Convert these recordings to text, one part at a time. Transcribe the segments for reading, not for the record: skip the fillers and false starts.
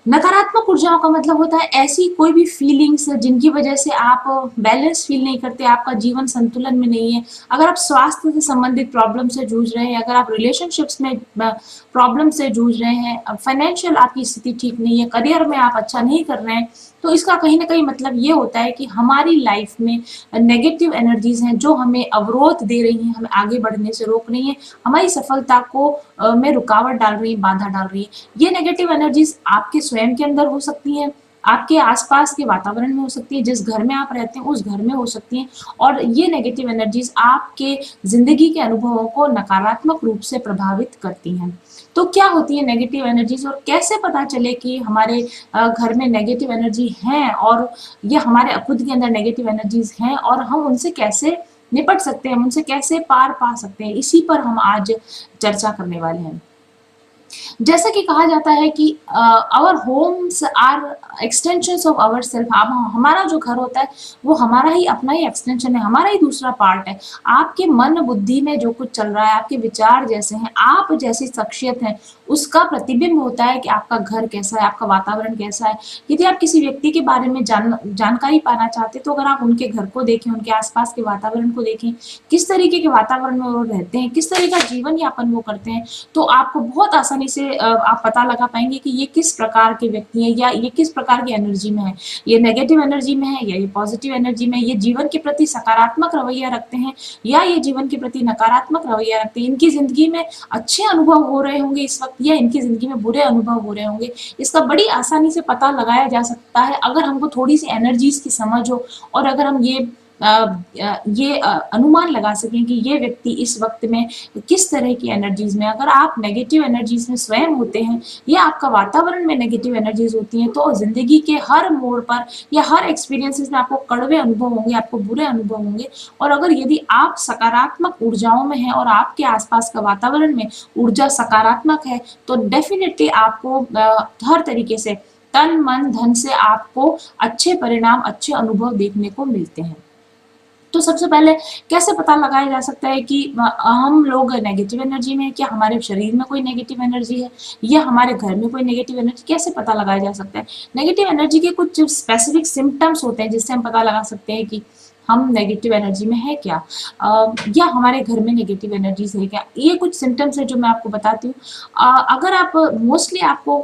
नकारात्मक ऊर्जाओं का मतलब होता है ऐसी कोई भी फीलिंग्स जिनकी वजह से आप बैलेंस फील नहीं करते, आपका जीवन संतुलन में नहीं है। अगर आप स्वास्थ्य से संबंधित प्रॉब्लम से जूझ रहे हैं, अगर आप रिलेशनशिप्स में प्रॉब्लम से जूझ रहे हैं, फाइनेंशियल आपकी स्थिति ठीक नहीं है, करियर में आप अच्छा नहीं कर रहे हैं, तो इसका कहीं ना कहीं मतलब ये होता है कि हमारी लाइफ में नेगेटिव एनर्जीज हैं जो हमें अवरोध दे रही हैं, हमें आगे बढ़ने से रोक रही हैं, हमारी सफलता को में रुकावट डाल रही है, बाधा डाल रही है। ये नेगेटिव एनर्जीज आपके स्वयं के अंदर हो सकती हैं, आपके आसपास के वातावरण में हो सकती है, जिस घर में आप रहते हैं उस घर में हो सकती हैं, और ये नेगेटिव एनर्जीज आपके जिंदगी के अनुभवों को नकारात्मक रूप से प्रभावित करती हैं। तो क्या होती है नेगेटिव एनर्जीज और कैसे पता चले कि हमारे घर में नेगेटिव एनर्जी है, और ये हमारे खुद के अंदर नेगेटिव एनर्जीज हैं, और हम उनसे कैसे निपट सकते हैं, हम उनसे कैसे पार पा सकते हैं, इसी पर हम आज चर्चा करने वाले हैं। जैसा कि कहा जाता है कि our homes are extensions of our self. हमारा जो घर होता है वो हमारा ही अपना ही एक्सटेंशन है, हमारा ही दूसरा पार्ट है। आपके मन बुद्धि में जो कुछ चल रहा है, आपके विचार जैसे हैं, आप जैसी शख्सियत है, उसका प्रतिबिंब होता है कि आपका घर कैसा है, आपका वातावरण कैसा है। यदि आप किसी व्यक्ति के बारे में जानकारी पाना चाहते हैं तो अगर आप उनके घर को देखें, उनके आसपास के वातावरण को देखें, किस तरीके के वातावरण में वो रहते हैं, किस तरह का जीवन यापन वो करते हैं, तो आपको बहुत आसानी से आप पता लगा पाएंगे कि ये किस प्रकार के व्यक्ति हैं, या ये किस प्रकार की एनर्जी में है, ये नेगेटिव एनर्जी में है या ये पॉजिटिव एनर्जी में है, ये जीवन के प्रति सकारात्मक रवैया रखते हैं या ये जीवन के प्रति नकारात्मक रवैया रखते हैं। इनकी जिंदगी में अच्छे अनुभव हो रहे होंगे इस वक्त, या इनकी जिंदगी में बुरे अनुभव हो रहे होंगे। इसका बड़ी आसानी से पता लगाया जा सकता है अगर हमको थोड़ी सी एनर्जीज की समझ हो, और अगर हम ये अनुमान लगा सकें कि ये व्यक्ति इस वक्त में किस तरह की एनर्जीज में। अगर आप नेगेटिव एनर्जीज में स्वयं होते हैं या आपका वातावरण में नेगेटिव एनर्जीज होती हैं, तो जिंदगी के हर मोड़ पर या हर एक्सपीरियंसेस में आपको कड़वे अनुभव होंगे, आपको बुरे अनुभव होंगे। और अगर यदि आप सकारात्मक ऊर्जाओं में हैं और आपके आसपास का वातावरण में ऊर्जा सकारात्मक है, तो डेफिनेटली आपको हर तरीके से तन मन धन से आपको अच्छे परिणाम, अच्छे अनुभव देखने को मिलते हैं। तो सबसे पहले कैसे पता लगाया जा सकता है कि हम लोग नेगेटिव एनर्जी में है, क्या हमारे शरीर में कोई नेगेटिव एनर्जी है या हमारे घर में कोई नेगेटिव एनर्जी, कैसे पता लगाया जा सकता है। नेगेटिव एनर्जी के कुछ स्पेसिफिक सिम्टम्स होते हैं जिससे हम पता लगा सकते हैं कि हम नेगेटिव एनर्जी में है क्या, या हमारे घर में नेगेटिव एनर्जीज है क्या। ये कुछ सिम्टम्स है जो मैं आपको बताती हूँ। अगर आप मोस्टली आपको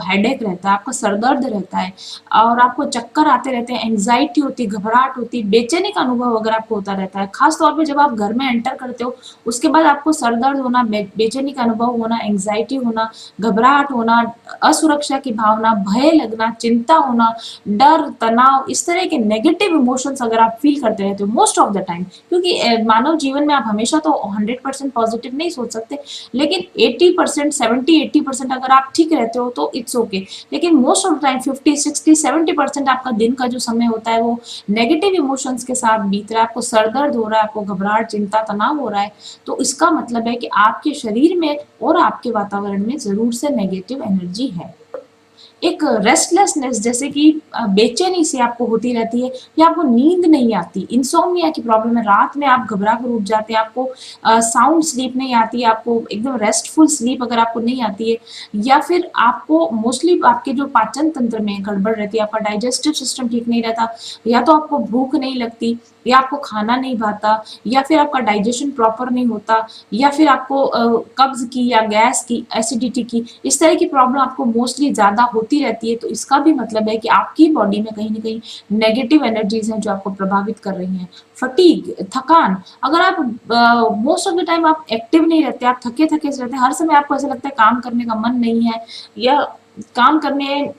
हेडेक रहता है, आपका सर दर्द रहता है और आपको चक्कर आते रहते हैं, एंग्जाइटी होती है, घबराहट होती है, बेचैनी का अनुभव अगर आपको होता रहता है, खास तौर पे जब आप घर में एंटर करते हो उसके बाद आपको सर दर्द होना, बेचैनी का अनुभव होना, एंग्जाइटी होना, घबराहट होना, असुरक्षा की भावना, भय लगना, चिंता होना, डर, तनाव, इस तरह के नेगेटिव इमोशंस अगर आप फील करते रहते हो मोस्ट ऑफ द टाइम, क्योंकि मानव जीवन में आप हमेशा तो 100% पॉजिटिव नहीं सोच सकते, लेकिन 80%, 70-80% अगर आप ठीक रहते हो तो इट्स ओके, लेकिन मोस्ट ऑफ द टाइम 50-60-70% आपका दिन का जो समय होता है वो नेगेटिव इमोशंस के साथ बीत रहा है, आपको सर दर्द हो रहा है, आपको घबराहट, चिंता, तनाव हो रहा है, तो इसका मतलब है कि आपके शरीर में और आपके वातावरण में जरूर से नेगेटिव एनर्जी है। एक रेस्टलेसनेस जैसे कि बेचैनी से आपको होती रहती है, या आपको नींद नहीं आती, इंसोम्निया की प्रॉब्लम है, रात में आप घबरा कर उठ जाते हैं, आपको साउंड स्लीप नहीं आती है, आपको एकदम रेस्टफुल स्लीप अगर आपको नहीं आती है, या फिर आपको मोस्टली आपके जो पाचन तंत्र में गड़बड़ रहती है, आपका डाइजेस्टिव सिस्टम ठीक नहीं रहता, या तो आपको भूख नहीं लगती, या आपको खाना नहीं भाता, या फिर आपका डाइजेशन प्रॉपर नहीं होता, या फिर आपको कब्ज की या गैस की, एसिडिटी की, इस तरह की प्रॉब्लम आपको मोस्टली ज्यादा होती रहती है, तो इसका भी मतलब है कि आपकी बॉडी में कहीं ना कहीं नेगेटिव एनर्जीज हैं जो आपको प्रभावित कर रही हैं। फटीग, थकान, अगर आप मोस्ट ऑफ द टाइम आप एक्टिव नहीं रहते, आप थके थके से रहते हैं, हर समय आपको ऐसा लगता है काम करने का मन नहीं है, या काम करने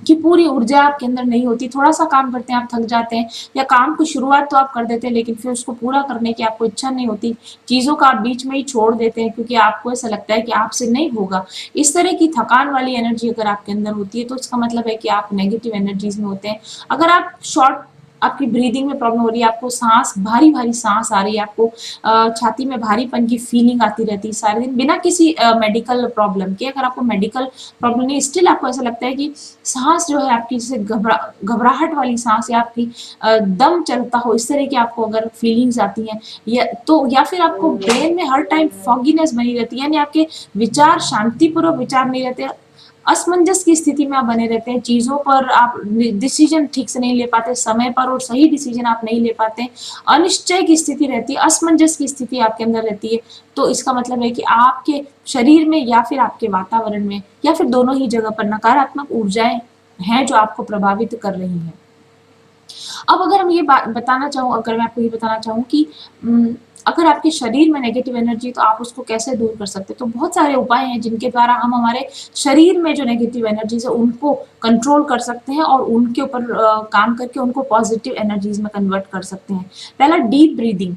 कि पूरी ऊर्जा आपके अंदर नहीं होती, थोड़ा सा काम करते हैं आप थक जाते हैं, या काम को शुरुआत तो आप कर देते हैं लेकिन फिर उसको पूरा करने की आपको इच्छा नहीं होती, चीजों का आप बीच में ही छोड़ देते हैं क्योंकि आपको ऐसा लगता है कि आपसे नहीं होगा। इस तरह की थकान वाली एनर्जी अगर आपके अंदर होती है तो इसका मतलब है कि आप नेगेटिव एनर्जीज में होते हैं। अगर आप शॉर्ट, आपकी ब्रीदिंग में प्रॉब्लम हो रही है, आपको सांस, भारी भारी सांस आ रही है, आपको छाती में भारीपन की फीलिंग आती रहती है सारे दिन बिना किसी मेडिकल प्रॉब्लम के, अगर आपको मेडिकल प्रॉब्लम नहीं, स्टिल आपको ऐसा लगता है कि सांस जो है आपकी जैसे घबराहट वाली सांस, या आपकी दम चलता हो, इस तरह की आपको अगर फीलिंग्स आती हैं, या फिर आपको ब्रेन में हर टाइम फॉगीनेस बनी रहती है, यानी आपके विचार शांतिपूर्वक विचार नहीं रहते, असमंजस की स्थिति में आप बने रहते हैं, चीज़ों पर आप डिसीजन ठीक से नहीं ले पाते, समय पर और सही डिसीजन आप नहीं ले पाते, अनिश्चय की स्थिति रहती है, असमंजस की स्थिति आपके अंदर रहती है। तो इसका मतलब है कि आपके शरीर में या फिर आपके वातावरण में या फिर दोनों ही जगह पर नकारात्मक ऊर्जाएं हैं जो आपको प्रभावित कर रही हैं। अब अगर हम ये बात बताना चाहूँ अगर मैं आपको ये बताना चाहूँ कि अगर आपके शरीर में नेगेटिव एनर्जी तो आप उसको कैसे दूर कर सकते हैं? तो बहुत सारे उपाय हैं जिनके द्वारा हम हमारे शरीर में जो नेगेटिव एनर्जीज़ है उनको कंट्रोल कर सकते हैं और उनके ऊपर काम करके उनको पॉजिटिव एनर्जीज़ में कन्वर्ट कर सकते हैं। पहला डीप ब्रीदिंग,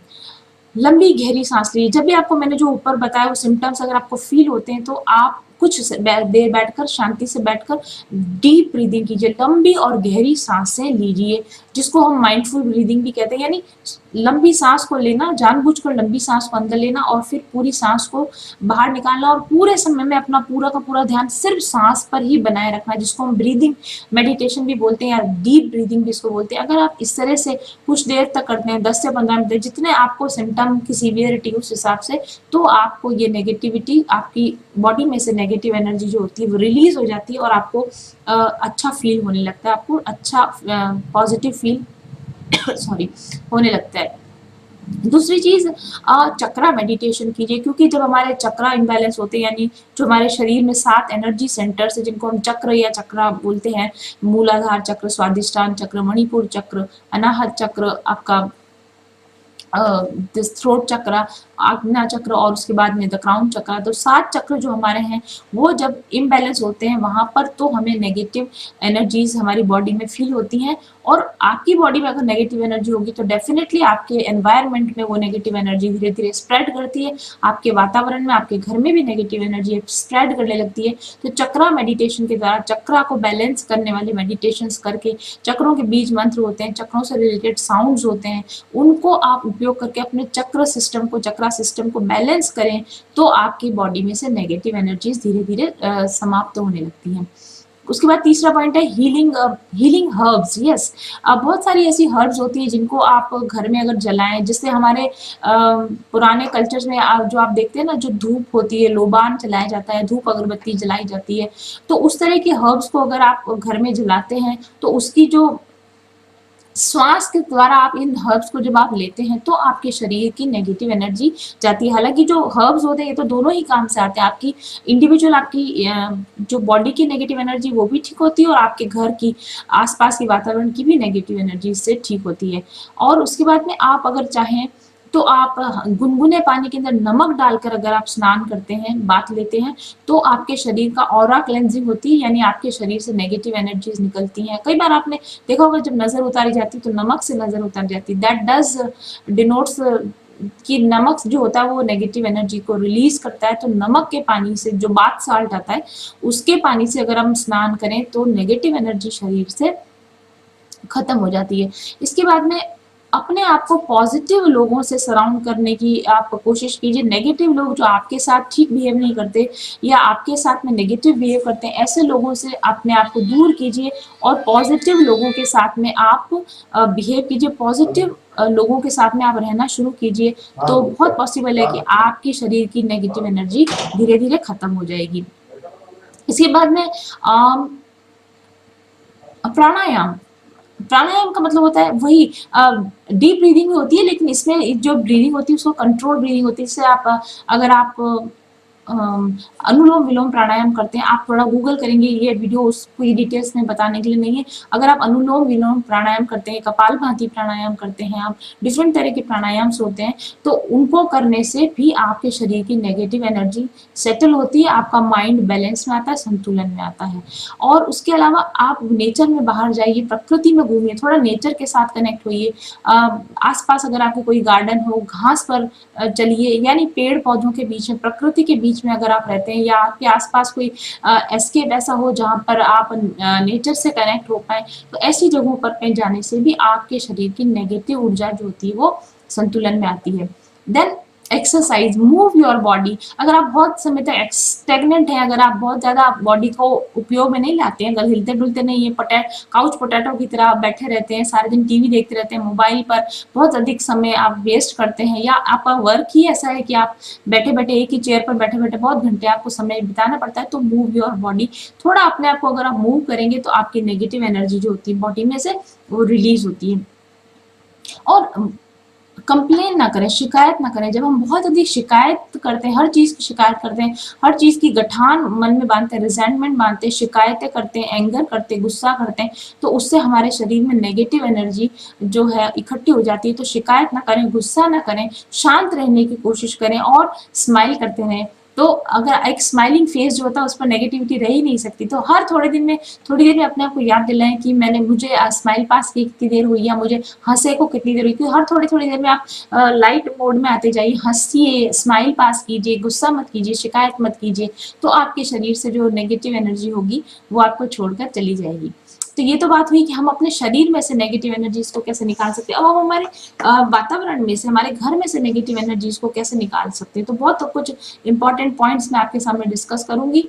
लंबी गहरी सांस लीजिए। जब भी आपको मैंने जो ऊपर बताया वो सिम्पटम्स अगर आपको फील होते हैं तो आप कुछ देर बैठकर शांति से बैठकर डीप ब्रीदिंग कीजिए, लंबी और गहरी सांसें लीजिए, जिसको हम माइंडफुल ब्रीदिंग भी कहते हैं। यानी लंबी सांस को लेना, जानबूझकर लंबी सांस को अंदर लेना और फिर पूरी सांस को बाहर निकालना और पूरे समय में अपना पूरा का पूरा ध्यान सिर्फ सांस पर ही बनाए रखना, जिसको हम ब्रीदिंग मेडिटेशन भी बोलते हैं या डीप ब्रीदिंग भी इसको बोलते हैं। अगर आप इस तरह से कुछ देर तक करते हैं, 10 से 15 मिनट, जितने आपको सिम्टम की सीवियरिटी उस हिसाब से, तो आपको ये नेगेटिविटी, आपकी बॉडी में से नेगेटिव एनर्जी जो होती है वो रिलीज हो जाती है और आपको अच्छा फील होने लगता है, आपको अच्छा पॉजिटिव फील सॉरी होने लगता है। दूसरी चीज, चक्रा मेडिटेशन कीजिए, क्योंकि जब हमारे चक्रा इम्बैलेंस होते हैं, यानी जो हमारे शरीर में 7 एनर्जी सेंटर्स है जिनको हम चक्र या चक्रा बोलते हैं, मूलाधार चक्र, स्वादिष्टान चक्र, मणिपुर चक्र, अनाहत चक्र, आपका थ्रोट चक्र, आज्ञा चक्र और उसके बाद में द क्राउन चक्र, तो 7 चक्र जो हमारे हैं वो जब इम्बैलेंस होते हैं वहां पर तो हमें नेगेटिव एनर्जीज हमारी बॉडी में फील होती हैं। और आपकी बॉडी में अगर नेगेटिव एनर्जी होगी तो डेफिनेटली आपके एनवायरनमेंट में वो नेगेटिव एनर्जी धीरे धीरे स्प्रेड करती है, आपके वातावरण में, आपके घर में भी नेगेटिव एनर्जी स्प्रेड करने लगती है। तो चक्रा मेडिटेशन के द्वारा चक्रा को बैलेंस करने वाले मेडिटेशन करके, चक्रों के बीज मंत्र होते हैं, चक्रों से रिलेटेड साउंड्स होते हैं, उनको आप उपयोग करके अपने चक्र सिस्टम को बैलेंस करें तो आपकी बॉडी में से नेगेटिव एनर्जीज धीरे धीरे समाप्त होने लगती हैं। उसके बाद तीसरा पॉइंट है हीलिंग हर्ब्स। यस, बहुत सारी ऐसी हर्ब्स होती है जिनको आप घर में अगर जलाएं, जिससे हमारे पुराने कल्चर्स में जो आप देखते हैं ना, जो धूप होती है, लोबान जलाया जाता है, धूप अगरबत्ती जलाई जाती है, तो उस तरह के हर्ब्स को अगर आप घर में जलाते हैं तो उसकी जो श्वास के द्वारा आप इन हर्ब्स को जब आप लेते हैं तो आपके शरीर की नेगेटिव एनर्जी जाती है। हालांकि जो हर्ब्स होते हैं ये तो दोनों ही काम से आते हैं, आपकी इंडिविजुअल, आपकी जो बॉडी की नेगेटिव एनर्जी वो भी ठीक होती है और आपके घर की आसपास के वातावरण की भी नेगेटिव एनर्जी इससे ठीक होती है। और उसके बाद में आप अगर चाहें तो आप गुनगुने पानी के अंदर नमक डालकर अगर आप स्नान करते हैं, बाथ लेते हैं, तो आपके शरीर का ऑरा क्लेंजिंग होती है, यानी आपके शरीर से नेगेटिव एनर्जीज निकलती हैं। कई बार आपने देखा होगा जब नजर उतारी जाती है तो नमक से नजर उतारी जाती है, दैट डज डिनोट्स कि नमक जो होता है वो नेगेटिव एनर्जी को रिलीज करता है। तो नमक के पानी से, जो बाथ साल्ट आता है, उसके पानी से अगर हम स्नान करें तो नेगेटिव एनर्जी शरीर से खत्म हो जाती है। इसके बाद में अपने आप को पॉजिटिव लोगों से सराउंड करने की आप कोशिश कीजिए। नेगेटिव लोग जो आपके साथ ठीक बिहेव नहीं करते या आपके साथ में नेगेटिव बिहेव करते हैं, ऐसे लोगों से अपने आप को दूर कीजिए और पॉजिटिव लोगों के साथ में आप बिहेव कीजिए, पॉजिटिव लोगों के साथ में आप रहना शुरू कीजिए। तो बहुत पॉसिबल है कि आपकी शरीर की नेगेटिव एनर्जी धीरे धीरे खत्म हो जाएगी। इसके बाद में प्राणायाम। प्राणायाम का मतलब होता है वही डीप ब्रीदिंग होती है, लेकिन इसमें जो ब्रीदिंग होती है उसको कंट्रोल ब्रीदिंग होती है। इससे आप अगर आप अनुलोम विलोम प्राणायाम करते हैं, आप थोड़ा गूगल करेंगे, ये वीडियो उसको डिटेल्स में बताने के लिए नहीं है। अगर आप अनुलोम विलोम प्राणायाम करते हैं, कपालभाति प्राणायाम करते हैं, आप डिफरेंट तरह के प्राणायाम्स होते हैं, तो उनको करने से भी आपके शरीर की नेगेटिव एनर्जी सेटल होती है, आपका माइंड बैलेंस में आता है, संतुलन में आता है। और उसके अलावा आप नेचर में बाहर जाइए, प्रकृति में घूमिए, थोड़ा नेचर के साथ कनेक्ट होइए। आसपास अगर आपके कोई गार्डन हो, घास पर चलिए, यानी पेड़ पौधों के बीच में, प्रकृति के बीच में अगर आप रहते हैं या आपके आसपास कोई एस्केप ऐसा हो जहां पर आप नेचर से कनेक्ट हो पाए, तो ऐसी जगहों पर कहीं जाने से भी आपके शरीर की नेगेटिव ऊर्जा जो होती है वो संतुलन में आती है। Then exercise, move your body. अगर आप बहुत समय तक स्टेगनेंट हैं, अगर आप बहुत ज़्यादा बॉडी को उपयोग में नहीं लाते हैं, अगर हिलते डुलते नहीं है, काउच पोटैटो की तरह आप बैठे रहते हैं, सारे दिन टीवी देखते रहते हैं, मोबाइल पर बहुत अधिक समय आप वेस्ट करते हैं, या आपका वर्क ही ऐसा है कि आप बैठे बैठे एक ही चेयर पर बैठे बैठे बहुत घंटे आपको समय बिताना पड़ता है, तो मूव योर बॉडी। थोड़ा अपने आप को अगर आप मूव करेंगे तो आपकी नेगेटिव एनर्जी जो होती है बॉडी में से वो रिलीज होती है। और कंप्लेन ना करें, शिकायत ना करें। जब हम बहुत अधिक शिकायत करते हैं, हर चीज़ की शिकायत करते हैं, हर चीज़ की गठान मन में बांधते हैं, रिजेंटमेंट बांधते हैं, शिकायतें करते हैं, एंगर करते हैं, गुस्सा करते हैं, तो उससे हमारे शरीर में नेगेटिव एनर्जी जो है इकट्ठी हो जाती है। तो शिकायत ना करें, गुस्सा ना करें, शांत रहने की कोशिश करें और स्माइल करते रहें। तो अगर एक स्माइलिंग फेस जो होता है उस पर नेगेटिविटी रह ही नहीं सकती। तो हर थोड़ी देर में अपने आप को याद दिलाएं कि मुझे स्माइल पास की कितनी देर हुई, या मुझे हंसे को कितनी देर हुई। क्योंकि हर थोड़ी थोड़ी देर में आप लाइट मोड में आते जाइए, हंसिए, स्माइल पास कीजिए, गुस्सा मत कीजिए, शिकायत मत कीजिए, तो आपके शरीर से जो नेगेटिव एनर्जी होगी वो आपको छोड़कर चली जाएगी। तो ये तो बात हुई कि हम अपने शरीर में से नेगेटिव एनर्जीज को कैसे निकाल सकते हैं। अब हम हमारे वातावरण में से, हमारे घर में से नेगेटिव एनर्जीज को कैसे निकाल सकते हैं। तो बहुत कुछ इंपॉर्टेंट पॉइंट्स मैं आपके सामने डिस्कस करूंगी।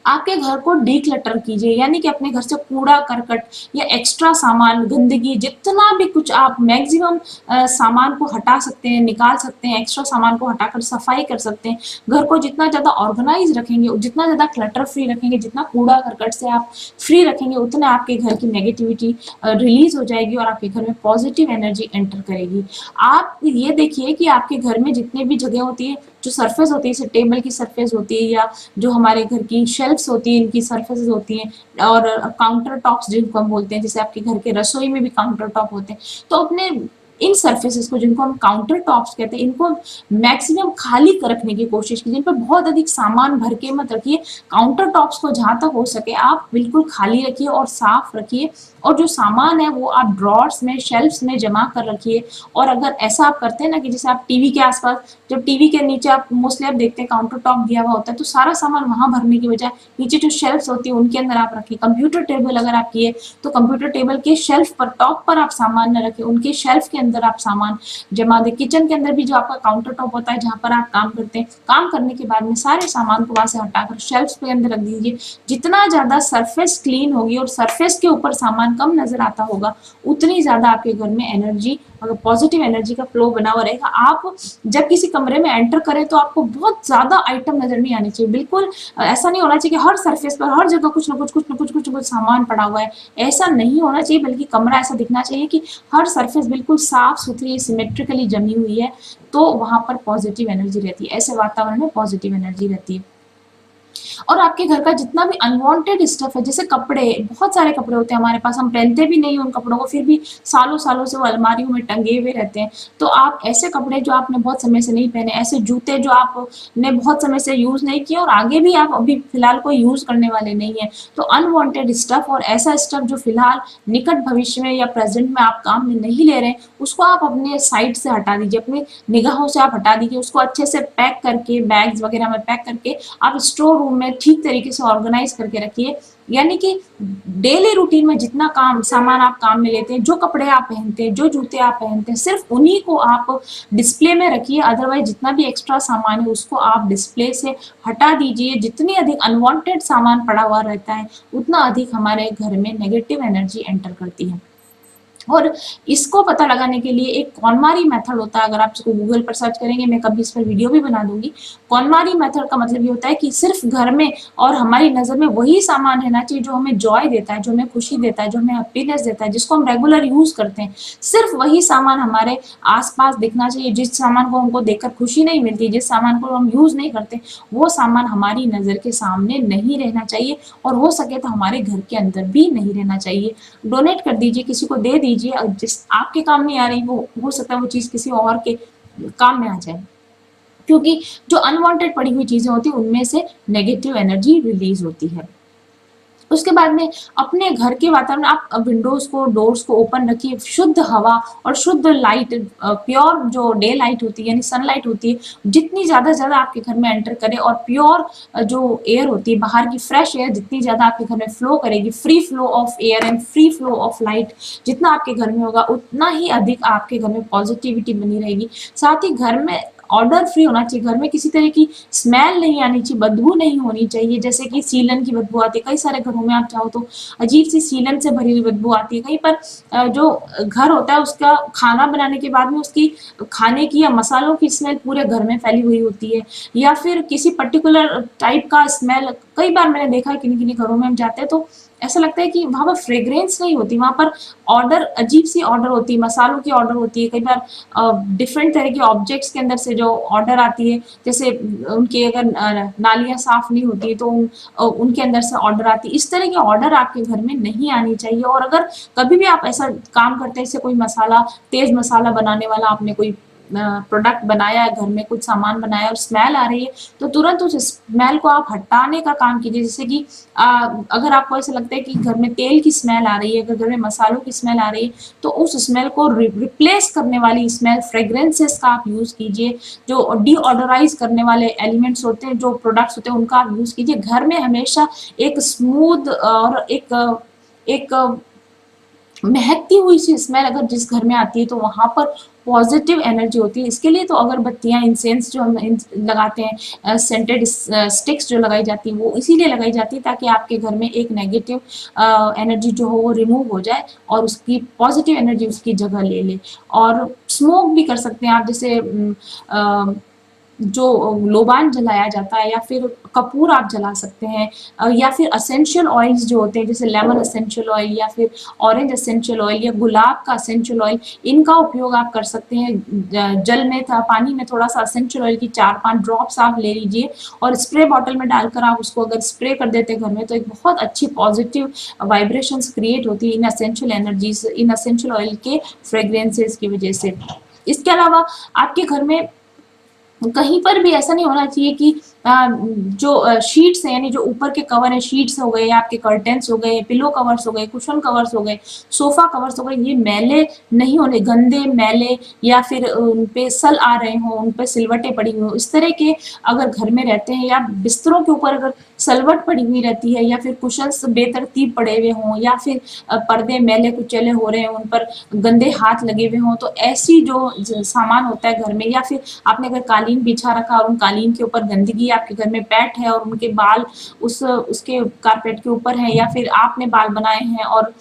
आपके घर को डीक्लटर कीजिए, यानी कि अपने घर से कूड़ा करकट या एक्स्ट्रा सामान, गंदगी, जितना भी कुछ आप मैक्सिमम सामान को हटा सकते हैं, निकाल सकते हैं, एक्स्ट्रा सामान को हटाकर सफाई कर सकते हैं। घर को जितना ज़्यादा ऑर्गेनाइज रखेंगे, जितना ज़्यादा क्लटर फ्री रखेंगे, जितना कूड़ा करकट से आप फ्री रखेंगे, उतना आपके घर की नेगेटिविटी रिलीज हो जाएगी और आपके घर में पॉजिटिव एनर्जी एंटर करेगी। आप ये देखिए कि आपके घर में जितने भी जगह होती है, जो सरफेस होती है, जैसे टेबल की सरफेस होती है, या जो हमारे घर की शेल्फ्स होती है, इनकी सरफेसेस होती हैं, और काउंटर टॉप्स जिनको हम बोलते हैं, जैसे आपके घर के रसोई में भी काउंटर टॉप होते हैं, तो अपने इन सरफेसेस को, जिनको हम काउंटर टॉप्स कहते हैं, इनको मैक्सिमम खाली रखने की कोशिश कीजिए। इन पर बहुत अधिक सामान भर के मत रखिए। काउंटर टॉप्स को जहां तक हो सके आप बिल्कुल खाली रखिए और साफ रखिए, और जो सामान है वो आप ड्रॉर्स में, शेल्फ्स में जमा कर रखिए। और अगर ऐसा आप करते हैं ना कि जैसे आप टीवी के आसपास, जब टीवी के नीचे आप मोस्टली आप देखते हैं काउंटर टॉप दिया हुआ होता है, तो सारा सामान वहां भरने की बजाय नीचे जो शेल्फ्स होती है उनके अंदर आप रखिए। कंप्यूटर टेबल अगर आप किए तो कंप्यूटर टेबल के शेल्फ पर, टॉप पर आप सामान न रखें, उनके शेल्फ के अंदर आप सामान जमा दें। किचन के अंदर भी जो आपका काउंटर टॉप होता है जहां पर आप काम करते हैं, काम करने के बाद में सारे सामान को वहां से हटाकर शेल्फ के अंदर रख दीजिए। जितना ज्यादा सरफेस क्लीन होगी और सरफेस के ऊपर सामान कम नजर आता होगा, उतनी ज्यादा आपके घर में एनर्जी, अगर पॉजिटिव एनर्जी का फ्लो बना हुआ रहेगा। आप जब किसी कमरे में एंटर करें तो आपको बहुत ज्यादा आइटम नजर नहीं आने चाहिए। बिल्कुल ऐसा नहीं होना चाहिए कि हर सरफेस पर हर जगह कुछ ना कुछ सामान पड़ा हुआ है, ऐसा नहीं होना चाहिए। बल्कि कमरा ऐसा दिखना चाहिए कि हर सरफेस बिल्कुल साफ सुथरी, सिमेट्रिकली जमी हुई है, तो वहां पर पॉजिटिव एनर्जी रहती है। ऐसे वातावरण में पॉजिटिव एनर्जी रहती है। और आपके घर का जितना भी अनवांटेड स्टफ है, जैसे कपड़े, बहुत सारे कपड़े होते हैं हमारे पास, हम पहनते भी नहीं उन कपड़ों को, फिर भी सालों सालों से वो अलमारियों में टंगे हुए रहते हैं। तो आप ऐसे कपड़े जो आपने बहुत समय से नहीं पहने, ऐसे जूते जो आपने बहुत समय से यूज नहीं किए और आगे भी आप अभी फिलहाल कोई यूज करने वाले नहीं है, तो अनवांटेड स्टफ और ऐसा स्टफ जो फिलहाल निकट भविष्य में या प्रेजेंट में आप काम में नहीं ले रहे हैं, उसको आप अपने साइड से हटा दीजिए, अपनी निगाहों से आप हटा दीजिए। उसको अच्छे से पैक करके, बैग्स वगैरह में पैक करके आप स्टोर रूम में ठीक तरीके से ऑर्गेनाइज करके रखिए। यानी कि डेली रूटीन में जितना काम सामान आप काम में लेते हैं, जो कपड़े आप पहनते हैं, जो जूते आप पहनते हैं, सिर्फ उन्हीं को आप डिस्प्ले में रखिए। अदरवाइज जितना भी एक्स्ट्रा सामान है उसको आप डिस्प्ले से हटा दीजिए। जितनी अधिक अनवांटेड सामान पड़ा हुआ रहता है, उतना अधिक हमारे घर में नेगेटिव एनर्जी एंटर करती है। और इसको पता लगाने के लिए एक कॉनमारी मेथड होता है, अगर आप इसको गूगल पर सर्च करेंगे, मैं कभी इस पर वीडियो भी बना दूंगी। कॉनमारी मेथड का मतलब ये होता है कि सिर्फ घर में और हमारी नजर में वही सामान रहना चाहिए जो हमें जॉय देता है, जो हमें खुशी देता है, जो हमें हैप्पीनेस देता है, जिसको हम रेगुलर यूज करते हैं। सिर्फ वही सामान हमारे आसपास दिखना चाहिए। जिस सामान को हमको देखकर खुशी नहीं मिलती, जिस सामान को हम यूज नहीं करते, वो सामान हमारी नजर के सामने नहीं रहना चाहिए, और हो सके तो हमारे घर के अंदर भी नहीं रहना चाहिए। डोनेट कर दीजिए, किसी को दे दीजिए। जिस आपके काम नहीं आ रही, वो हो सकता है वो चीज किसी और के काम में आ जाए। क्योंकि जो अनवांटेड पड़ी हुई चीजें होती है उनमें से नेगेटिव एनर्जी रिलीज होती है। उसके बाद में अपने घर के वातावरण आप विंडोज को डोर्स को ओपन रखिए, शुद्ध हवा और शुद्ध लाइट, प्योर जो डे लाइट होती है यानी सनलाइट होती है जितनी ज्यादा आपके घर में एंटर करे, और प्योर जो एयर होती है बाहर की फ्रेश एयर जितनी ज्यादा आपके घर में फ्लो करेगी, free flow of air and free flow of light जितना आपके घर में होगा उतना ही अधिक आपके घर में पॉजिटिविटी बनी रहेगी। साथ ही घर में ऑर्डर फ्री होना चाहिए, घर में किसी तरह की स्मेल नहीं आनी चाहिए, बदबू नहीं होनी चाहिए, जैसे कि सीलन की बदबू आती है कई सारे घरों में, आप चाहो तो अजीब सी सीलन से भरी हुई बदबू आती है कहीं पर। जो घर होता है उसका खाना बनाने के बाद में उसकी खाने की या मसालों की स्मेल पूरे घर में फैली हुई होती है, या फिर किसी पर्टिकुलर टाइप का स्मेल। कई बार मैंने देखा है किन्हीं किन्हीं घरों में हम जाते हैं तो ऐसा लगता है कि वहां पर फ्रेग्रेंस नहीं होती, वहां पर ऑर्डर अजीब सी ऑर्डर होती है, मसालों की ऑर्डर होती है, कई बार डिफरेंट तरह के ऑब्जेक्ट्स के अंदर से जो ऑर्डर आती है, जैसे उनकी अगर नालियां साफ नहीं होती तो उनके अंदर से ऑर्डर आती है। इस तरह की ऑर्डर आपके घर में नहीं आनी चाहिए। और अगर कभी भी आप ऐसा काम करते हैं, जैसे कोई मसाला, तेज मसाला बनाने वाला आपने कोई प्रोडक्ट बनाया है, घर में कुछ सामान बनाया और स्मेल आ रही है, तो तुरंत उस स्मेल को आप हटाने का काम कीजिए। जैसे कि अगर आपको ऐसा लगता है कि घर में तेल की स्मेल आ रही है, अगर घर में मसालों की स्मेल आ रही है, तो उस स्मेल को रिप्लेस करने वाली स्मेल फ्रेग्रेंसेस का आप यूज कीजिए। जो डीऑडराइज करने वाले एलिमेंट्स होते हैं, जो प्रोडक्ट्स होते हैं, उनका आप यूज कीजिए। घर में हमेशा एक स्मूथ और एक महकती हुई सी स्मेल अगर जिस घर में आती है तो वहां पर पॉजिटिव एनर्जी होती है। इसके लिए तो अगरबत्तियां, इंसेंस जो हम लगाते हैं, सेंटेड स्टिक्स जो लगाई जाती है, वो इसीलिए लगाई जाती है ताकि आपके घर में एक नेगेटिव एनर्जी जो हो वो रिमूव हो जाए और उसकी पॉजिटिव एनर्जी उसकी जगह ले ले। और स्मोक भी कर सकते हैं आप, जैसे जो लोबान जलाया जाता है, या फिर कपूर आप जला सकते हैं, या फिर असेंशियल ऑयल्स जो होते हैं, जैसे लेमन असेंशियल ऑयल या फिर ऑरेंज असेंशियल ऑयल या गुलाब का असेंशियल ऑयल, इनका उपयोग आप कर सकते हैं। जल में पानी में थोड़ा सा असेंशियल ऑयल की 4-5 ड्रॉप्स आप ले लीजिए और स्प्रे बॉटल में डालकर आप उसको अगर स्प्रे कर देते हैं घर में, तो एक बहुत अच्छी पॉजिटिव वाइब्रेशंस क्रिएट होती है इन असेंशियल एनर्जीज, इन असेंशियल ऑयल के फ्रेग्रेंसेस की वजह से। इसके अलावा आपके घर में कहीं पर भी ऐसा नहीं होना चाहिए कि जो शीट्स है, यानी जो ऊपर के कवर है, शीट्स हो गए, आपके कर्टेन्स हो गए, पिलो कवर्स हो गए, कुशन कवर्स हो गए, सोफा कवर्स हो गए, ये मैले नहीं होने, गंदे मैले या फिर उन पे सल आ रहे हों, उन पे सिलवटें पड़ी हुई हों, इस तरह के अगर घर में रहते हैं, या बिस्तरों के ऊपर अगर सलवट पड़ी हुई रहती है, या फिर कुशन्स बेतरतीब पड़े हुए हों, या फिर पर्दे मैले कुचले हो रहे हों, उन पर गंदे हाथ लगे हुए हों, तो ऐसी जो सामान होता है घर में, या फिर आपने अगर कालीन बिछा रखा और उन कालीन के ऊपर गंदगी, आपके घर में पेट है और उनके बाल उसके कारपेट के ऊपर है, या फिर आपने बाल बनाए हैं और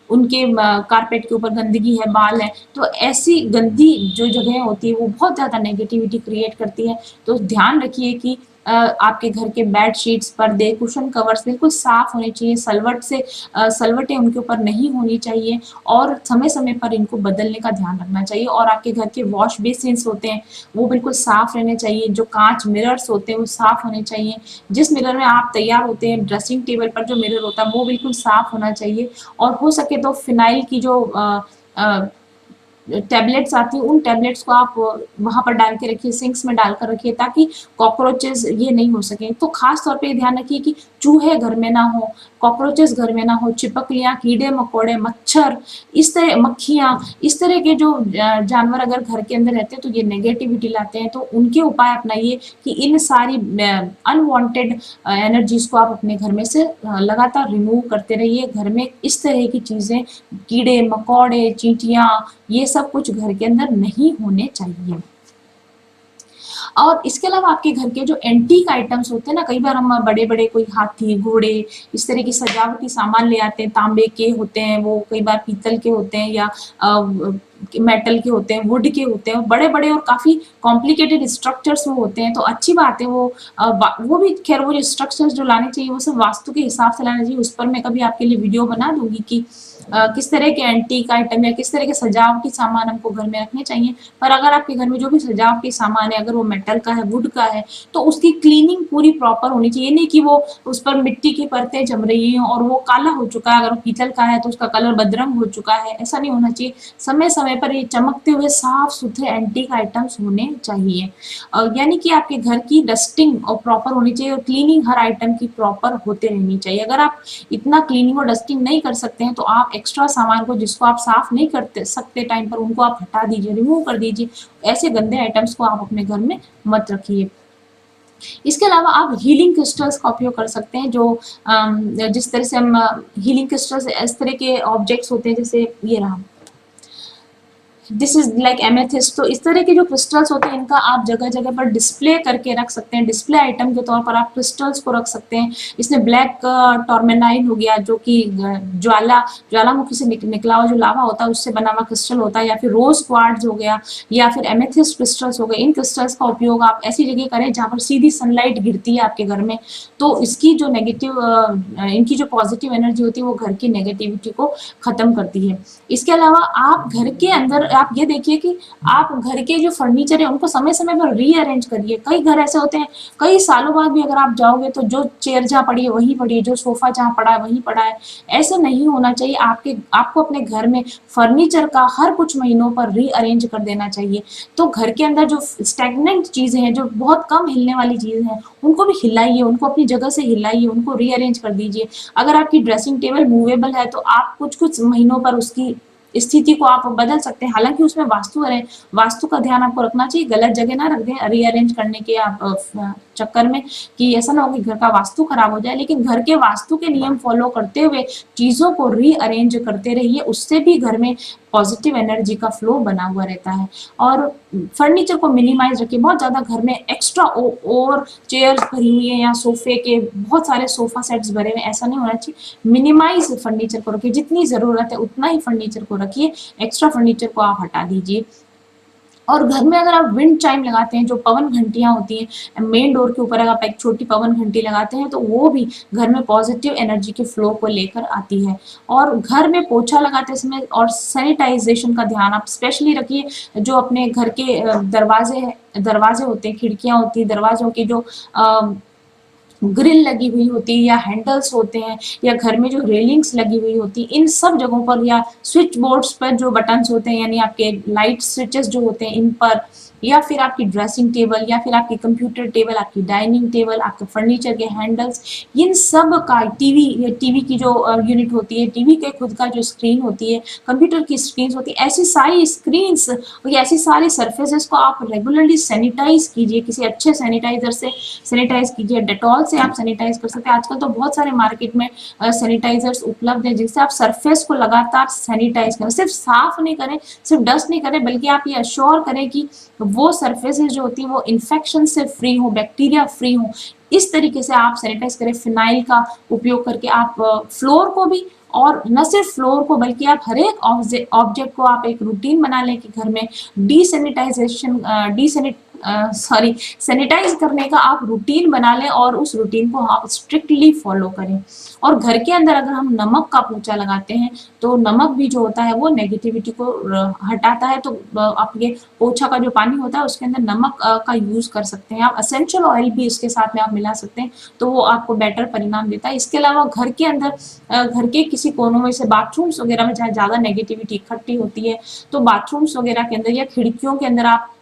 उनके कारपेट के ऊपर गंदगी है, बाल है, तो ऐसी गंदी जो जगह होती है वो बहुत ज्यादा नेगेटिविटी क्रिएट करती है। तो ध्यान रखिए कि आपके घर के बेड शीट्स, पर्दे, कुशन कवर्स बिल्कुल साफ होने चाहिए, सलवटें उनके ऊपर नहीं होनी चाहिए, और समय समय पर इनको बदलने का ध्यान रखना चाहिए। और आपके घर के वॉश बेसिन्स होते हैं वो बिल्कुल साफ रहने चाहिए, जो कांच मिरर्स होते हैं वो साफ होने चाहिए, जिस मिरर में आप तैयार होते हैं, ड्रेसिंग टेबल पर जो मिरर होता है वो बिल्कुल साफ होना चाहिए। और हो सके तो फिनाइल की जो टैबलेट्स आती हैं, उन टैबलेट्स को आप वहां पर डाल के रखिए, सिंक्स में डालकर रखिए, ताकि कॉकरोचेस ये नहीं हो सके। तो खास तौर पे ध्यान रखिए कि चूहे घर में ना हो, कॉकरोचेस घर में ना हो, चिपकलियां, कीड़े मकोड़े, मच्छर, इस तरह मक्खियां, इस तरह के जो जानवर अगर घर के अंदर रहते हैं तो ये नेगेटिविटी लाते हैं। तो उनके उपाय अपनाइए कि इन सारी अनवांटेड एनर्जीज को आप अपने घर में से लगातार रिमूव करते रहिए। घर में इस तरह की चीजें, कीड़े मकोड़े, चींटियां, ये सब कुछ घर के अंदर नहीं होने चाहिए। और इसके अलावा आपके घर के जो एंटीक आइटम्स होते हैं ना, कई बार हम बड़े बड़े कोई हाथी, घोड़े, इस तरह की सजावटी सामान ले आते हैं, तांबे के होते हैं, वो कई बार पीतल के होते हैं, या मेटल के होते हैं, वुड के होते हैं, बड़े बड़े और काफी कॉम्प्लिकेटेड स्ट्रक्चर्स वो होते हैं। तो अच्छी बात है, वो भी खैर, वो जो स्ट्रक्चर्स जो लाने चाहिए वो सब वास्तु के हिसाब से लाना चाहिए। उस पर मैं कभी आपके लिए वीडियो बना दूंगी कि किस तरह के एंटीक आइटम या किस तरह के सजावटी सामान हमको घर में रखने चाहिए। पर अगर आपके घर में जो भी सजावटी सामान है, अगर वो मेटल का है, वुड का है, तो उसकी क्लीनिंग पूरी प्रॉपर होनी चाहिए। नहीं कि वो उस पर मिट्टी की परतें जम रही हैं और वो काला हो चुका है, अगर वो पीतल का है तो उसका कलर बदरंग हो चुका है, ऐसा नहीं होना चाहिए। समय समय समय पर ये चमकते हुए साफ-सुथरे एंटीक आइटम्स होने चाहिए। यानी कि आपके घर की डस्टिंग और प्रॉपर होनी चाहिए और क्लीनिंग हर आइटम की प्रॉपर होते रहनी चाहिए। अगर आप इतना क्लीनिंग और डस्टिंग नहीं कर सकते हैं, तो आप एक्स्ट्रा सामान को जिसको आप साफ नहीं करते सकते टाइम पर, उनको आप हटा दीजिए, रिमूव कर दीजिए। ऐसे गंदे आइटम्स को आप अपने घर में मत रखिए। इसके अलावा आप हीलिंग क्रिस्टल्स का उपयोग कर सकते हैं, जो जिस तरह से हम हीलिंग क्रिस्टल्स इस तरह के ऑब्जेक्ट्स होते हैं, जैसे ये रहा, दिस इज लाइक एमेथिस्ट। तो इस तरह के जो क्रिस्टल्स होते हैं, इनका आप जगह जगह पर डिस्प्ले करके रख सकते हैं। डिस्प्ले आइटम के तौर पर आप क्रिस्टल्स को रख सकते हैं। इसमें ब्लैक टॉर्मेनाइन हो गया, जो कि ज्वालामुखी से निकला हुआ जो लावा होता है उससे बना हुआ क्रिस्टल होता है, या फिर रोज क्वार्ट्ज हो गया, या फिर एमेथिस्ट क्रिस्टल्स हो गए। इन क्रिस्टल्स का उपयोग आप ऐसी जगह करें जहाँ पर सीधी सनलाइट गिरती है आपके घर में, तो इसकी जो नेगेटिव इनकी जो पॉजिटिव एनर्जी होती है वो घर की नेगेटिविटी को खत्म करती है। इसके अलावा आप घर के अंदर आप ये देखिए कि आप घर के जो फर्नीचर है उनको समय समय पर रीअरेंज करिए। कई घर ऐसे होते हैं, कई सालों बाद भी अगर आप जाओगे तो जो चेयर जहाँ पड़ी है वहीं पड़ी है, जो सोफा जहाँ पड़ा है वहीं पड़ा है। ऐसे नहीं होना चाहिए। आपको अपने घर में फर्नीचर का हर कुछ महीनों पर रीअरेंज कर देना चाहिए। तो घर के अंदर जो स्टैग्नेंट चीजें हैं, जो बहुत कम हिलने वाली चीजें हैं, उनको भी हिलाइए, उनको अपनी जगह से हिलाइए, उनको रीअरेंज कर दीजिए। अगर आपकी ड्रेसिंग टेबल मूवेबल है तो आप कुछ कुछ महीनों पर उसकी स्थिति को आप बदल सकते हैं। हालांकि उसमें वास्तु का ध्यान आपको रखना चाहिए, गलत जगह ना रख दें रीअरेंज करने के आप चक्कर में, कि ऐसा ना हो कि घर का वास्तु खराब हो जाए। लेकिन घर के वास्तु के नियम फॉलो करते हुए चीजों को रीअरेंज करते रहिए, उससे भी घर में पॉजिटिव एनर्जी का फ्लो बना हुआ रहता है। और फर्नीचर को मिनिमाइज रखिए। बहुत ज्यादा घर में एक्स्ट्रा और चेयर्स भरी हुई है या सोफे के बहुत सारे सोफा सेट्स भरे हुए, ऐसा नहीं होना चाहिए। मिनिमाइज फर्नीचर को रखिए, जितनी जरूरत है उतना ही फर्नीचर को रखिए, एक्स्ट्रा फर्नीचर को आप हटा दीजिए। और घर में अगर आप विंड चाइम लगाते हैं, जो पवन घंटियां होती हैं मेन डोर के ऊपर, अगर आप एक छोटी पवन घंटी लगाते हैं तो वो भी घर में पॉजिटिव एनर्जी के फ्लो को लेकर आती है। और घर में पोछा लगाते समय और सैनिटाइजेशन का ध्यान आप स्पेशली रखिए। जो अपने घर के दरवाजे होते हैं, खिड़कियां होती हैं, दरवाजों की जो ग्रिल लगी हुई होती है या हैंडल्स होते हैं, या घर में जो रेलिंग्स लगी हुई होती है, इन सब जगहों पर, या स्विच बोर्ड्स पर जो बटन्स होते हैं, यानी आपके लाइट स्विचेस जो होते हैं इन पर, या फिर आपकी ड्रेसिंग टेबल, या फिर आपकी कंप्यूटर टेबल, आपकी डाइनिंग टेबल, आपके फर्नीचर के हैंडल्स, इन सब का टीवी की जो यूनिट होती है, टीवी के खुद का जो स्क्रीन होती है, कंप्यूटर की स्क्रीन होती है, ऐसी सारी स्क्रीन्स और ऐसी सारी सर्फेसेस को आप रेगुलरली सैनिटाइज कीजिए। किसी अच्छे सैनिटाइजर से सैनिटाइज कीजिए। डेटॉल से आप सैनिटाइज कर सकते हैं। आजकल तो बहुत सारे मार्केट में सैनिटाइजर्स उपलब्ध हैं, जिससे आप सरफेस को लगातार सैनिटाइज करें। सिर्फ साफ नहीं करें, सिर्फ डस्ट नहीं करें, बल्कि आप ये अश्योर करें कि वो सरफेसेस जो होती है वो इन्फेक्शन से फ्री हो, बैक्टीरिया फ्री हो। इस तरीके से आप सैनिटाइज करें। फिनाइल का उपयोग करके आप फ्लोर को भी, और न सिर्फ फ्लोर को बल्कि आप हर एक ऑब्जेक्ट को आप एक रूटीन बना लें कि घर में सैनिटाइज करने का आप रूटीन बना लें, और उस रूटीन को आप स्ट्रिक्टली फॉलो करें। और घर के अंदर अगर हम नमक का पोछा लगाते हैं तो नमक भी जो होता है वो नेगेटिविटी को हटाता है। तो आप ये पोछा का जो पानी होता है उसके अंदर नमक का यूज कर सकते हैं। आप एसेंशियल ऑयल भी इसके साथ में आप मिला सकते हैं, तो वो आपको बेटर परिणाम देता है। इसके अलावा घर के अंदर घर के किसी कोनों में से बाथरूम्स वगैरह में जहाँ ज्यादा नेगेटिविटी इकट्ठी होती है, तो बाथरूम्स वगैरह के अंदर या खिड़कियों के अंदर आप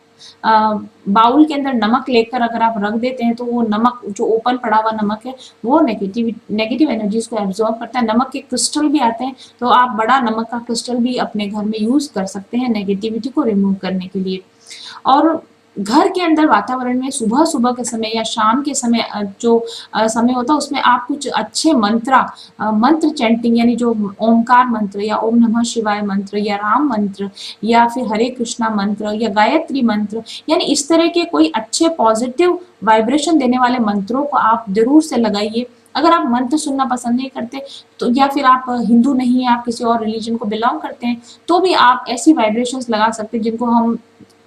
बाउल के अंदर नमक लेकर अगर आप रख देते हैं, तो वो नमक जो ओपन पड़ा हुआ नमक है वो नेगेटिव एनर्जीज को एब्जॉर्ब करता है। नमक के क्रिस्टल भी आते हैं, तो आप बड़ा नमक का क्रिस्टल भी अपने घर में यूज कर सकते हैं नेगेटिविटी को रिमूव करने के लिए। और घर के अंदर वातावरण में सुबह सुबह के समय या शाम के समय जो समय होता है उसमें आप कुछ अच्छे मंत्र चैंटिंग, यानी जो ओमकार मंत्र या ओम नमः शिवाय मंत्र या राम मंत्र या फिर हरे कृष्णा मंत्र या गायत्री मंत्र, यानी इस तरह के कोई अच्छे पॉजिटिव वाइब्रेशन देने वाले मंत्रों को आप जरूर से लगाइए। अगर आप मंत्र सुनना पसंद नहीं करते तो, या फिर आप हिंदू नहीं है, आप किसी और रिलीजन को बिलोंग करते हैं, तो भी आप ऐसी वाइब्रेशंस लगा सकते हैं जिनको हम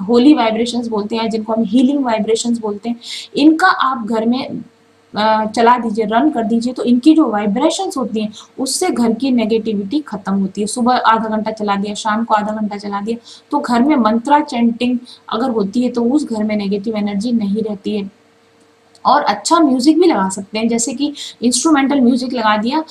होली वाइब्रेशंस बोलते हैं, जिनको हम हीलिंग वाइब्रेशंस बोलते हैं। इनका आप घर में चला दीजिए, रन कर दीजिए, तो इनकी जो वाइब्रेशंस होती हैं उससे घर की नेगेटिविटी खत्म होती है। सुबह आधा घंटा चला दिया, शाम को आधा घंटा चला दिया, तो घर में मंत्रा चैंटिंग अगर होती है तो उस घर में नेगेटिव एनर्जी नहीं रहती है। और अच्छा म्यूजिक भी लगा सकते हैं, जैसे कि इंस्ट्रूमेंटल म्यूजिक लगा दिया,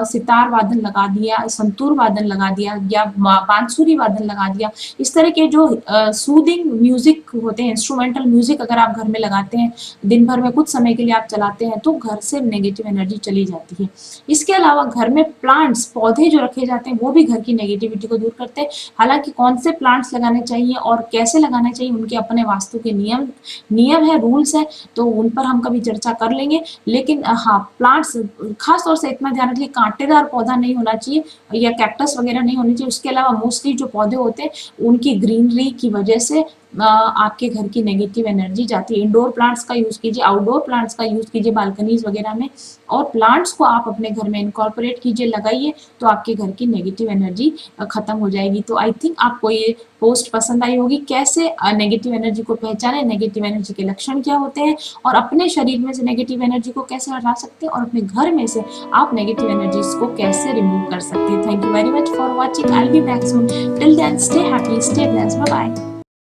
सितार वादन लगा दिया, संतूर वादन लगा दिया, या बांसुरी वादन लगा दिया। इस तरह के जो सूदिंग म्यूजिक होते हैं, इंस्ट्रूमेंटल म्यूजिक अगर आप घर में लगाते हैं, दिन भर में कुछ समय के लिए आप चलाते हैं, तो घर से नेगेटिव एनर्जी चली जाती है। इसके अलावा घर में प्लांट्स, पौधे जो रखे जाते हैं, वो भी घर की नेगेटिविटी को दूर करते हैं। हालांकि कौन से प्लांट्स लगाने चाहिए और कैसे लगाने चाहिए, उनके अपने वास्तु के नियम है, रूल्स है, तो उन पर हम कभी चर्चा कर लेंगे। लेकिन हाँ, प्लांट्स खास तौर से इतना ध्यान रखिए, कांटेदार पौधा नहीं होना चाहिए या कैक्टस वगैरह नहीं होनी चाहिए। उसके अलावा मोस्टली जो पौधे होते हैं, उनकी ग्रीनरी की वजह से आपके घर की नेगेटिव एनर्जी जाती है। इंडोर प्लांट्स का यूज कीजिए, आउटडोर प्लांट्स का यूज कीजिए बालकनीज वगैरह में, और प्लांट्स को आप अपने घर में इनकॉर्पोरेट कीजिए, लगाइए, तो आपके घर की नेगेटिव एनर्जी खत्म हो जाएगी। तो आई थिंक आपको ये पोस्ट पसंद आई होगी, कैसे नेगेटिव एनर्जी को पहचाने, नेगेटिव एनर्जी के लक्षण क्या होते हैं, और अपने शरीर में से नेगेटिव एनर्जी को कैसे हटा सकते हैं, और अपने घर में से आप नेगेटिव एनर्जीज को कैसे रिमूव कर सकते हैं। Thank you very much for watching. I will be back soon. Till then stay happy, stay blessed, bye bye.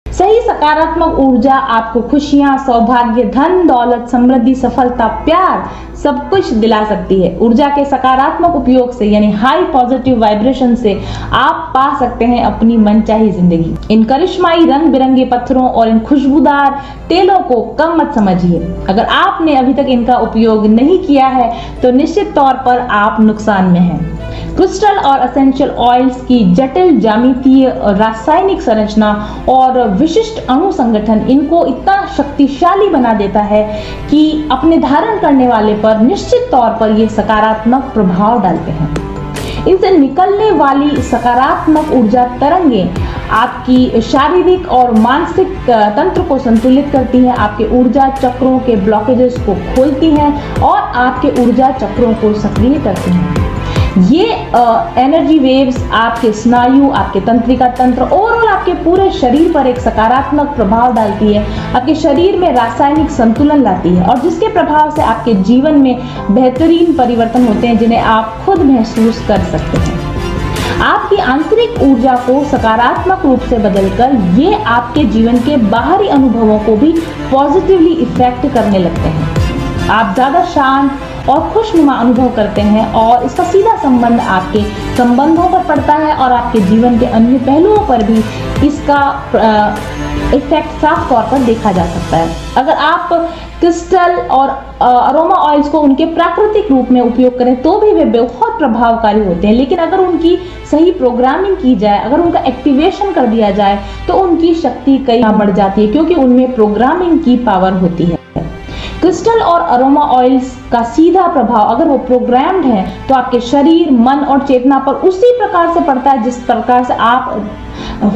सही सकारात्मक ऊर्जा आपको खुशियां, सौभाग्य, धन, दौलत, समृद्धि, सफलता, प्यार सब कुछ दिला सकती है। ऊर्जा के सकारात्मक उपयोग से यानी हाई पॉजिटिव वाइब्रेशन से आप पा सकते हैं अपनी मनचाही जिंदगी। इन करिश्माई रंग बिरंगे पत्थरों और इन खुशबूदार तेलों को कम मत समझिए। अगर आपने अभी तक इनका उपयोग नहीं किया है तो निश्चित तौर पर आप नुकसान में हैं। क्रिस्टल और एसेंशियल ऑयल्स की जटिल ज्यामितीय, रासायनिक संरचना और विशिष्ट अणु संगठन इनको इतना शक्तिशाली बना देता है कि अपने धारण करने वाले पर निश्चित तौर पर ये सकारात्मक प्रभाव डालते हैं। इनसे निकलने वाली सकारात्मक ऊर्जा तरंगें आपकी शारीरिक और मानसिक तंत्र को संतुलित करती हैं, आपके ऊर्जा चक्रों के ब्लॉकेजेस को खोलती हैं और आपके ऊर्जा चक्रों को सक्रिय करती हैं। ये एनर्जी वेव्स आपके स्नायु, आपके तंत्रिका तंत्र, ओवरऑल आपके पूरे शरीर पर एक सकारात्मक प्रभाव डालती है, आपके शरीर में रासायनिक संतुलन लाती है, और जिसके प्रभाव से आपके जीवन में बेहतरीन परिवर्तन होते हैं जिन्हें आप खुद महसूस कर सकते हैं। आपकी आंतरिक ऊर्जा को सकारात्मक रूप से बदलकर ये आपके जीवन के बाहरी अनुभवों को भी पॉजिटिवली इफेक्ट करने लगते हैं। आप ज्यादा शांत और खुशनुमा अनुभव करते हैं, और इसका सीधा संबंध आपके संबंधों पर पड़ता है और आपके जीवन के अन्य पहलुओं पर भी इसका इफेक्ट साफ तौर पर देखा जा सकता है। अगर आप क्रिस्टल और अरोमा ऑयल्स को उनके प्राकृतिक रूप में उपयोग करें तो भी वे बहुत प्रभावकारी होते हैं, लेकिन अगर उनकी सही प्रोग्रामिंग की जाए, अगर उनका एक्टिवेशन कर दिया जाए तो उनकी शक्ति कई गुना बढ़ जाती है, क्योंकि उनमें प्रोग्रामिंग की पावर होती है। क्रिस्टल और अरोमा ऑयल्स का सीधा प्रभाव अगर वो प्रोग्राम्ड है तो आपके शरीर, मन और चेतना पर उसी प्रकार से पड़ता है जिस प्रकार से आप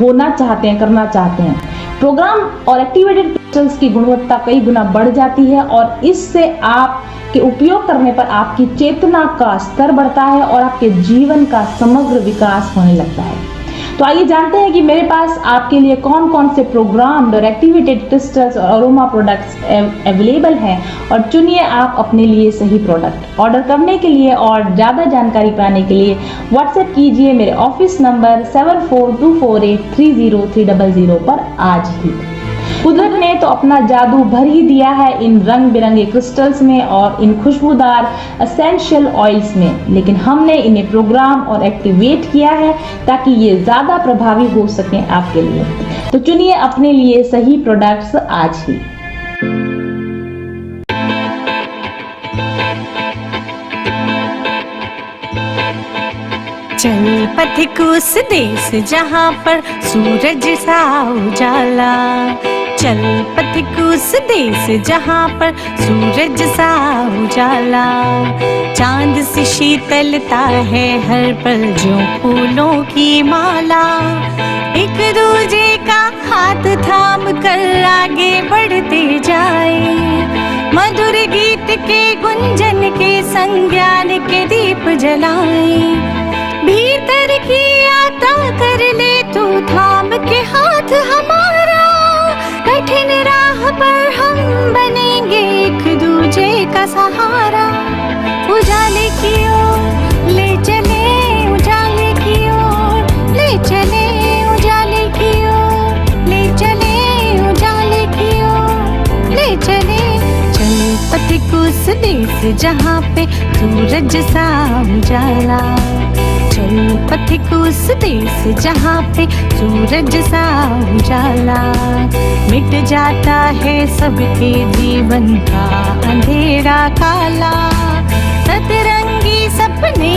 होना चाहते हैं, करना चाहते हैं। प्रोग्राम और एक्टिवेटेड क्रिस्टल्स की गुणवत्ता कई गुना बढ़ जाती है, और इससे आप के उपयोग करने पर आपकी चेतना का स्तर बढ़ता है और आपके जीवन का समग्र विकास होने लगता है। तो आइए जानते हैं कि मेरे पास आपके लिए कौन कौन से प्रोग्राम्ड और एक्टिवेटेड क्रिस्टल्स और अरोमा प्रोडक्ट्स अवेलेबल हैं, और चुनिए आप अपने लिए सही प्रोडक्ट। ऑर्डर करने के लिए और ज़्यादा जानकारी पाने के लिए व्हाट्सएप कीजिए मेरे ऑफिस नंबर 7424830300 पर आज ही। कुदरत ने तो अपना जादू भर ही दिया है इन रंग बिरंगे क्रिस्टल्स में और इन खुशबूदार एसेंशियल ऑयल्स में, लेकिन हमने इन्हें प्रोग्राम और एक्टिवेट किया है ताकि ये ज़्यादा प्रभावी हो सकें आपके लिए। तो चुनिए अपने लिए सही प्रोडक्ट्स आज ही। चल पथिक उस देश जहाँ पर सूरज सा उजाला, चल पथिक उस देश जहाँ पर सूरज सा उजाला, चांद सी शीतलता है हर पल जो फूलों की माला, एक दूजे का हाथ थाम कर आगे बढ़ते जाए, मधुर गीत के गुंजन के संग ज्ञान के दीप जलाए, भीतर की यात्रा कर ले तू थाम के हाथ हमारा, कठिन राह पर हम बनेंगे एक दूजे का सहारा, उजाले की ओर ले चले, उजाले की ओर ले चले, उजाले की ओर ले चले, उजाले की ओर ले चले, चल देश जहाँ पे सूरज सा उजाला। चल पथिक उस देश जहाँ पे सूरज सा उजाला। मिट जाता है सबके जीवन का अंधेरा काला। सतरंगी सपने